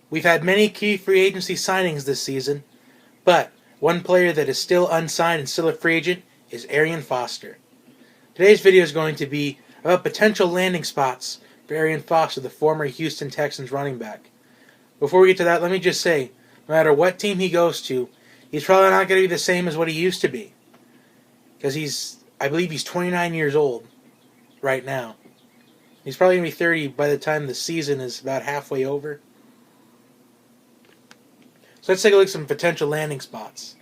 We've had many key free agency signings this season, but one player that is still unsigned and still a free agent is Arian Foster. Today's video is going to be about potential landing spots for Arian Foster, the former Houston Texans running back. Before we get to that, let me just say, no matter what team he goes to, he's probably not going to be the same as what he used to be. Because I believe he's 29 years old right now. He's probably going to be 30 by the time the season is about halfway over. So let's take a look at some potential landing spots.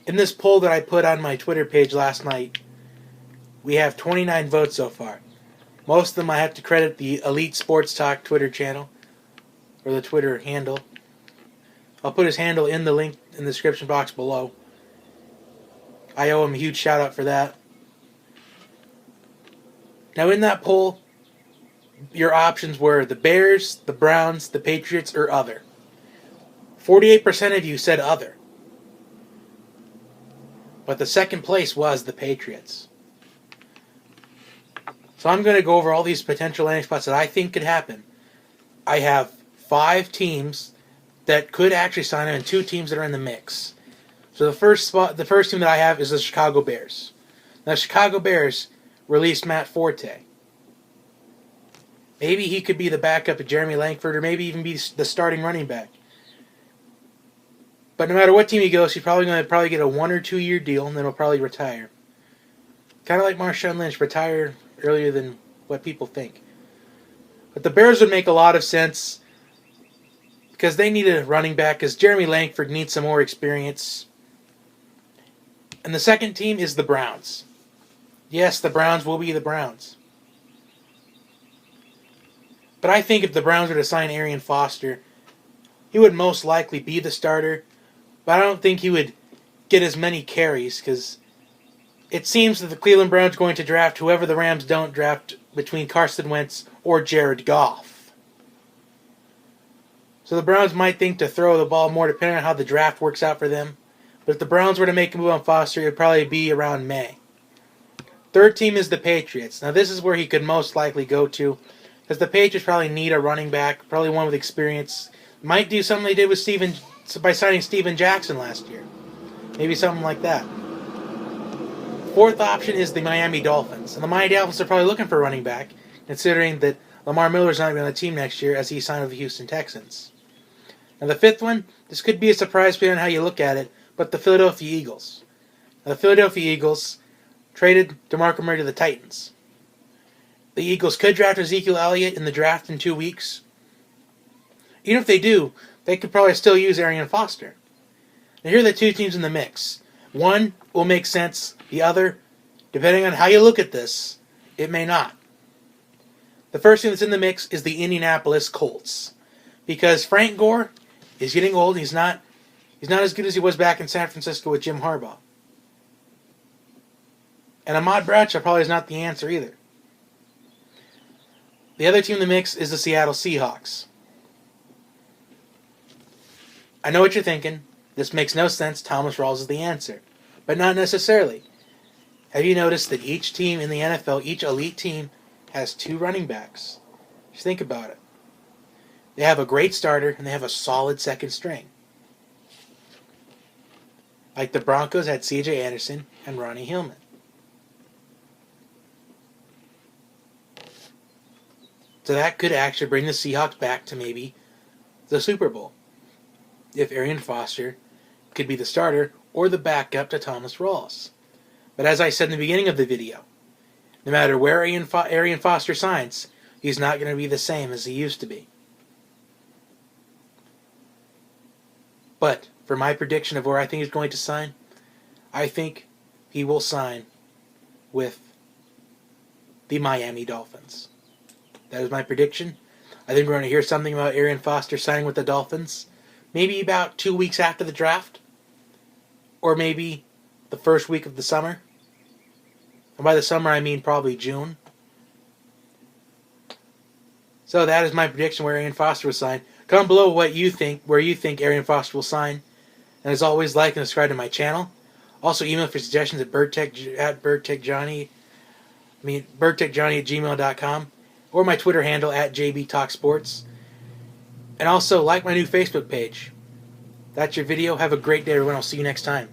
In this poll that I put on my Twitter page last night, we have 29 votes so far. Most of them I have to credit the Elite Sports Talk Twitter channel, or the Twitter handle. I'll put his handle in the link in the description box below. I owe him a huge shout out for that. Now in that poll, your options were the Bears, the Browns, the Patriots, or other. 48% of you said other. But the second place was the Patriots. So I'm going to go over all these potential landing spots that I think could happen. I have 5 teams that could actually sign him and 2 teams that are in the mix. So the first team that I have is the Chicago Bears. Now, the Chicago Bears released Matt Forte. Maybe he could be the backup to Jeremy Langford, or maybe even be the starting running back. But no matter what team he goes, he's probably going to get a 1 or 2 year deal, and then he'll probably retire. Kind of like Marshawn Lynch, retire earlier than what people think. But the Bears would make a lot of sense because they need a running back, because Jeremy Langford needs some more experience. And the second team is the Browns. Yes, the Browns will be the Browns. But I think if the Browns were to sign Arian Foster, he would most likely be the starter. But I don't think he would get as many carries, because it seems that the Cleveland Browns are going to draft whoever the Rams don't draft between Carson Wentz or Jared Goff. So the Browns might think to throw the ball more depending on how the draft works out for them. But if the Browns were to make a move on Foster, it would probably be around May. Third team is the Patriots. Now this is where he could most likely go to, because the Patriots probably need a running back, probably one with experience. Might do something they did with by signing Steven Jackson last year. Maybe something like that. Fourth option is the Miami Dolphins. And the Miami Dolphins are probably looking for a running back, considering that Lamar Miller's not going to be on the team next year as he signed with the Houston Texans. Now the fifth one, this could be a surprise depending on how you look at it, but the Philadelphia Eagles. Now the Philadelphia Eagles traded DeMarco Murray to the Titans. The Eagles could draft Ezekiel Elliott in the draft in 2 weeks. Even if they do, they could probably still use Arian Foster. Now here are the 2 teams in the mix. One will make sense. The other, depending on how you look at this, it may not. The first team that's in the mix is the Indianapolis Colts. Because Frank Gore is getting old. He's not as good as he was back in San Francisco with Jim Harbaugh. And Ahmad Bradshaw probably is not the answer either. The other team in the mix is the Seattle Seahawks. I know what you're thinking. This makes no sense. Thomas Rawls is the answer. But not necessarily. Have you noticed that each team in the NFL, each elite team, has 2 running backs? Just think about it. They have a great starter, and they have a solid second string. Like the Broncos had C.J. Anderson and Ronnie Hillman. So that could actually bring the Seahawks back to maybe the Super Bowl, if Arian Foster could be the starter or the backup to Thomas Rawls. But as I said in the beginning of the video, no matter where Arian Foster signs, he's not going to be the same as he used to be. But for my prediction of where I think he's going to sign, I think he will sign with the Miami Dolphins. That is my prediction. I think we're going to hear something about Arian Foster signing with the Dolphins maybe about 2 weeks after the draft, or maybe the first week of the summer. And by the summer, I mean probably June. So that is my prediction where Arian Foster will sign. Comment below what you think, where you think Arian Foster will sign. And as always, like and subscribe to my channel. Also, email for suggestions at birdtechjohnny at gmail.com, or my Twitter handle at JBTalkSports. And also like my new Facebook page. That's your video. Have a great day, everyone. I'll see you next time.